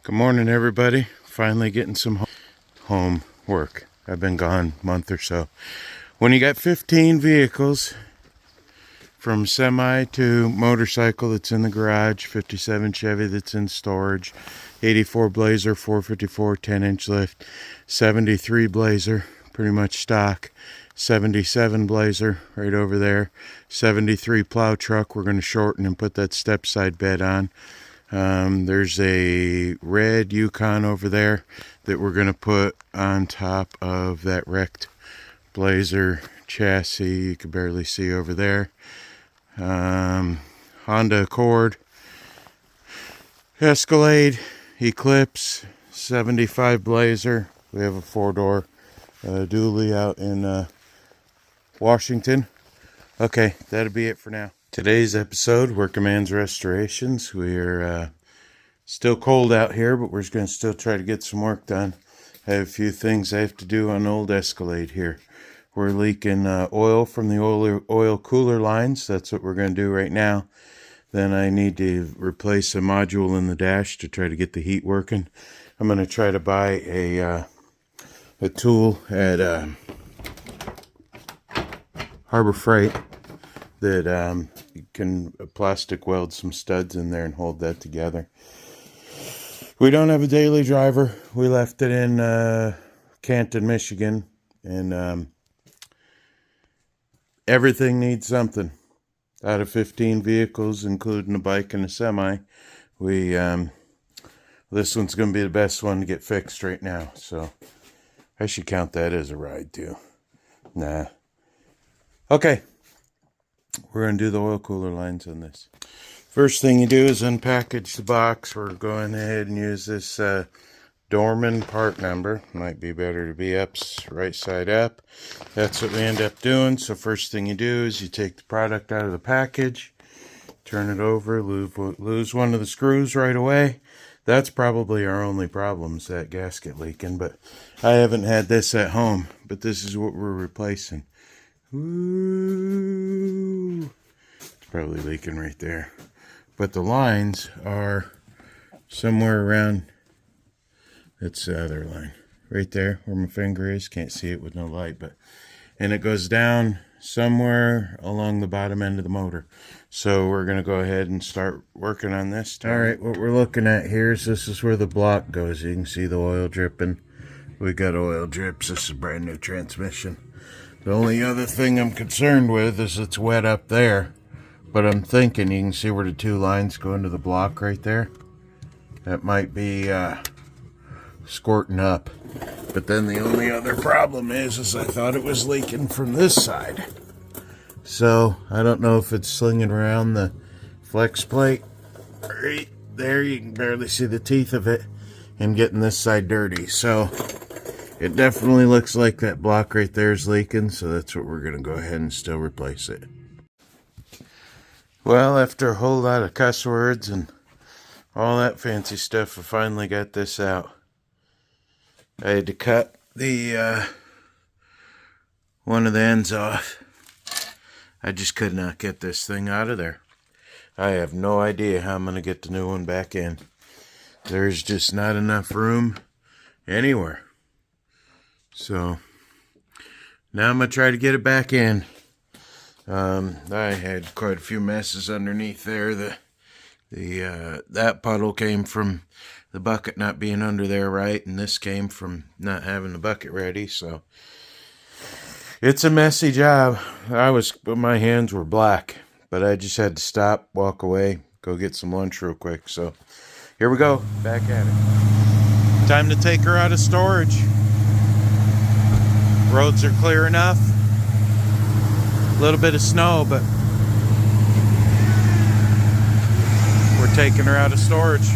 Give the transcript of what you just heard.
Good morning, everybody. Finally getting some home work. I've been gone a month or so. When you got 15 vehicles, from semi to motorcycle that's in the garage, 57 Chevy that's in storage, 84 Blazer, 454 10-inch lift, 73 Blazer, pretty much stock, 77 Blazer right over there, 73 plow truck. We're going to shorten and put that step side bed on. There's a red Yukon over there that we're going to put on top of that wrecked Blazer chassis. You can barely see over there. Honda Accord, Escalade, Eclipse, 75 Blazer. We have a 4-door dually out in Washington. Okay, that'll be it for now. Today's episode, Working Man's Restorations. We're still cold out here, but we're going to still try to get some work done. I have a few things I have to do on old Escalade here. We're leaking oil from the oil cooler lines. That's what we're going to do right now. Then I need to replace a module in the dash to try to get the heat working. I'm going to try to buy a tool at Harbor Freight that you can plastic weld some studs in there and hold that together. We don't have a daily driver. We left it in Canton, Michigan, and everything needs something. Out of 15 vehicles, including a bike and a semi, this one's going to be the best one to get fixed right now. So I should count that as a ride too. Nah. Okay. We're going to do the oil cooler lines on this. First thing you do is unpackage the box. We're going ahead and use this Dorman part number. Might be better to be right side up. That's what we end up doing. So first thing you do is you take the product out of the package, turn it over, lose one of the screws right away. That's probably our only problem, is that gasket leaking. But I haven't had this at home, but this is what we're replacing. Ooh. It's probably leaking right there. But the lines are somewhere around, that's the other line. Right there where my finger is. Can't see it with no light, and it goes down somewhere along the bottom end of the motor. So we're going to go ahead and start working on this. Alright, what we're looking at here is this is where the block goes. You can see the oil dripping. We got oil drips. This is a brand new transmission. The only other thing I'm concerned with is it's wet up there. But I'm thinking, you can see where the two lines go into the block right there. That might be squirting up. But then the only other problem is I thought it was leaking from this side. So I don't know if it's slinging around the flex plate. Right there, you can barely see the teeth of it, and getting this side dirty. So it definitely looks like that block right there is leaking, so that's what we're going to go ahead and still replace it. Well, after a whole lot of cuss words and all that fancy stuff, I finally got this out. I had to cut the one of the ends off. I just could not get this thing out of there. I have no idea how I'm going to get the new one back in. There's just not enough room anywhere. So now I'm going to try to get it back in. I had quite a few messes underneath there. That puddle came from the bucket not being under there right, and this came from not having the bucket ready. So it's a messy job. My hands were black, but I just had to stop, walk away, go get some lunch real quick. So here we go, back at it. Time to take her out of storage. Roads are clear enough. A little bit of snow, but we're taking her out of storage.